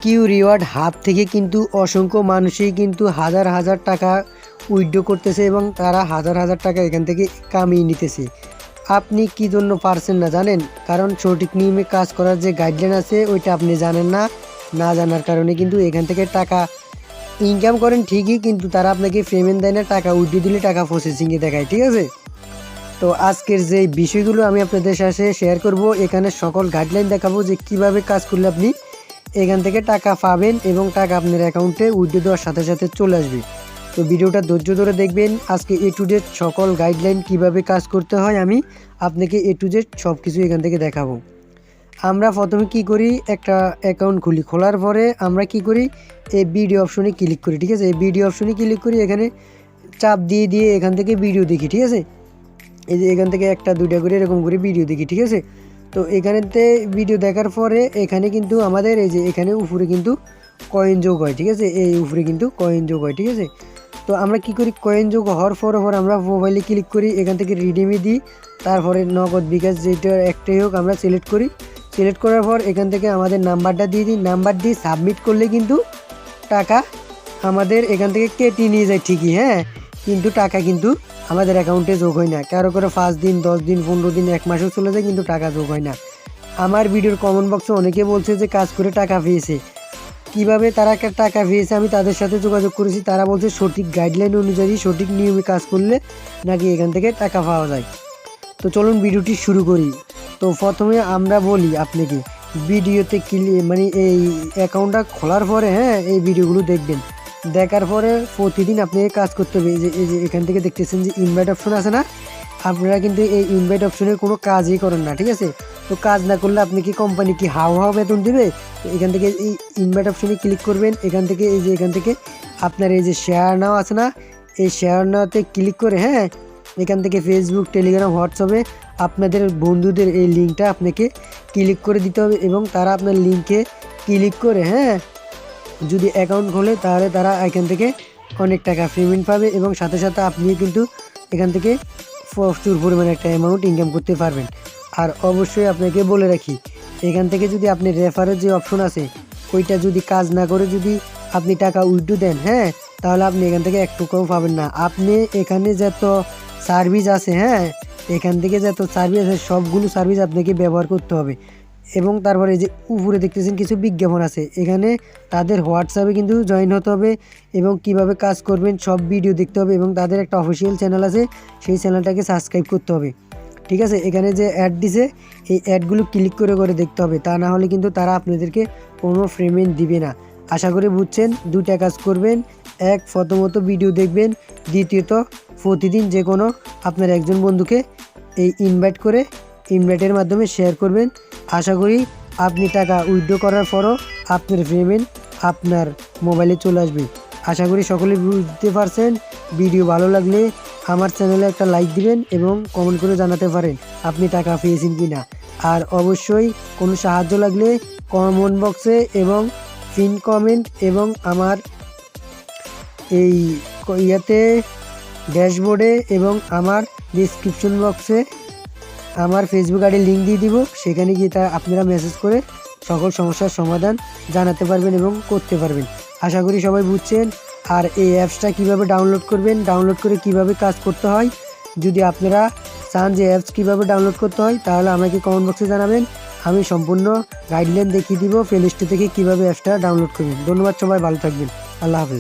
Q reward hub থেকে কিন্তু অসংখ্য মানুষই কিন্তু হাজার হাজার টাকা উইথড্র করতেছে এবং তারা হাজার হাজার টাকা এখান থেকে কামিয়ে নিতেছে। আপনি কি জন্য পারছেন না জানেন? কারণ সঠিক নিয়মে কাজ করার যে গাইডলাইন আছে ওইটা আপনি জানেন না। না জানার কারণে কিন্তু এখান থেকে টাকা ইনকাম করেন ঠিকই, কিন্তু তারা আপনাকে পেমেন্ট দেয় না, টাকা উইথড্র দিলে টাকা প্রসেসিংয়ে দেখায়। ঠিক আছে, তো আজকের যে বিষয়গুলো আমি আপনাদের সাথে শেয়ার করব, এখানে সকল গাইডলাইন দেখাবো যে কিভাবে কাজ করলে আপনি এখান থেকে টাকা পাবেন এবং টাকা আপনার অ্যাকাউন্টে উইথড্র দেওয়ার সাথে সাথে চলে আসবে। তো ভিডিওটা ধৈর্য ধরে দেখবেন। আজকে এ টু জেড সকল গাইডলাইন কিভাবে কাজ করতে হয় আমি আপনাকে এ টু জেড সব কিছু এখান থেকে দেখাবো। আমরা প্রথমে কি করি, একটা অ্যাকাউন্ট খুলি। খোলার পরে আমরা কি করি, এই ভিডিও অপশনে ক্লিক করি। ঠিক আছে, এই ভিডিও অপশনে ক্লিক করি, এখানে চাপ দিয়ে দিয়ে এখান থেকে ভিডিও দেখি। ঠিক আছে, এই যে এখান থেকে একটা দুইটা করে এরকম করে ভিডিও দেখি। ঠিক আছে, তো এখানেতে ভিডিও দেখার পরে এখানে কিন্তু আমাদের এই যে এখানে উপরে কিন্তু কয়েন যোগ হয়। ঠিক আছে, এই উপরে কিন্তু কয়েন যোগ হয়। ঠিক আছে, তো আমরা কি করি, কয়েন যোগ হওয়ার পর আমরা মোবাইলে ক্লিক করি, এখান থেকে রিডিমে দিই, তারপরে নগদ বিকাশ যেটা একটাই হোক আমরা সিলেক্ট করি। সিলেক্ট করার পর এখান থেকে আমাদের নাম্বারটা দিয়ে দিই, নাম্বার দিয়ে সাবমিট করলে কিন্তু টাকা আমাদের এখান থেকে কেটে নিয়ে যায় ঠিকই, হ্যাঁ, কিন্তু টাকা কিন্তু আমাদের অ্যাকাউন্টে যোগ হয় না। কারো কারো 5 দিন 10 দিন 15 দিন 1 মাসও চলে যায়, কিন্তু টাকা যোগ হয় না। আমার ভিডিওর কমেন্ট বক্সে অনেকে বলছে যে কাজ করে টাকা পেয়েছে। কিভাবে তারা টাকা পেয়েছে আমি তাদের সাথে যোগাযোগ করেছি, তারা বলছে সঠিক গাইডলাইন অনুযায়ী সঠিক নিয়মে কাজ করলে নাকি এখান থেকে টাকা পাওয়া যায়। তো চলুন ভিডিওটি শুরু করি। তো প্রথমে আমরা বলি আপনাকে, ভিডিওতে মানে এই অ্যাকাউন্টটা খোলার পরে হ্যাঁ এই ভিডিওগুলো দেখবেন। দেখার পরে প্রতিদিন আপনাকে কাজ করতে হবে। এই যে এখান থেকে দেখতেছেন যে ইনভাইট অপশন আছে না, আপনারা কিন্তু এই ইনভাইট অপশনের কোনো কাজই করেন না। ঠিক আছে, তো কাজ না করলে আপনি কি কোম্পানি কি হাও হাও বেতন দেবে? তো এখান থেকে এই ইনভাইট অপশনে ক্লিক করবেন। এখান থেকে এই যে এখান থেকে আপনার এই যে শেয়ার নাও আছে না, এই শেয়ার নাওতে ক্লিক করে হ্যাঁ এখান থেকে ফেসবুক, টেলিগ্রাম, হোয়াটসঅ্যাপে আপনাদের বন্ধুদের এই লিঙ্কটা আপনাকে ক্লিক করে দিতে হবে এবং তারা আপনার লিঙ্কে ক্লিক করে হ্যাঁ যদি অ্যাকাউন্ট খোলে তাহলে তারা এখান থেকে অনেক টাকা পেমেন্ট পাবে এবং সাথে সাথে আপনিও কিন্তু এখান থেকে প্রচুর পরিমাণে একটা অ্যামাউন্ট ইনকাম করতে পারবেন। আর অবশ্যই আপনাকে বলে রাখি, এখান থেকে যদি আপনি রেফারের যে অপশন আছে ওইটা যদি কাজ না করে যদি আপনি টাকা উইথড্র দেন হ্যাঁ, তাহলে আপনি এখান থেকে একটু কম পাবেন না। আপনি এখানে যত সার্ভিস আছে হ্যাঁ, এখান থেকে যত সার্ভিস আছে সবগুলো সার্ভিস আপনাকে ব্যবহার করতে হবে। এবং তারপরে যে উপরে দেখতেছেন কিছু বিজ্ঞাপন আছে, এখানে তাদের হোয়াটসঅ্যাপে কিন্তু জয়েন হতে হবে এবং কিভাবে কাজ করবেন সব ভিডিও দেখতে হবে এবং তাদের একটা অফিসিয়াল চ্যানেল আছে, সেই চ্যানেলটাকে সাবস্ক্রাইব করতে হবে। ঠিক আছে, এখানে যে অ্যাড দিছে এই অ্যাডগুলো ক্লিক করে করে দেখতে হবে, তা না হলে কিন্তু তারা আপনাদেরকে কোনো পেমেন্ট দিবে না। আশা করি বুঝছেন। দুইটা কাজ করবেন, এক প্রথমত ভিডিও দেখবেন, দ্বিতীয়ত প্রতিদিন যে কোনো আপনার একজন বন্ধুকে এই ইনভাইটের মাধ্যমে শেয়ার করবেন। আশা করি আপনি টাকা উইথড্র করার পরও আপনার পেমেন্ট আপনার মোবাইলে চলে আসবে। আশা করি সকলে বুঝতে পারছেন। ভিডিও ভালো লাগলে আমার চ্যানেলে একটা লাইক দিবেন এবং কমেন্ট করে জানাতে পারেন আপনি টাকা পেয়েছেন কি না। আর অবশ্যই কোনো সাহায্য লাগলে কমেন্ট বক্সে এবং পিন কমেন্ট এবং আমার এই ইয়াতে ড্যাশবোর্ডে এবং আমার ডিসক্রিপশন বক্সে আমার ফেসবুক আইডির লিঙ্ক দিয়ে দিব, সেখানে গিয়ে আপনারা মেসেজ করে সকল সমস্যার সমাধান জানাতে পারবেন এবং করতে পারবেন। আশা করি সবাই বুঝছেন। আর এই অ্যাপসটা কীভাবে ডাউনলোড করবেন, ডাউনলোড করে কিভাবে কাজ করতে হয়, যদি আপনারা চান যে অ্যাপস কীভাবে ডাউনলোড করতে হয় তাহলে আমাকে কমেন্ট বক্সে জানাবেন, আমি সম্পূর্ণ গাইডলাইন দেখিয়ে দিব প্লে স্টোর থেকে কীভাবে অ্যাপসটা ডাউনলোড করবেন। ধন্যবাদ, সবাই ভালো থাকবেন। আল্লাহ হাফেজ।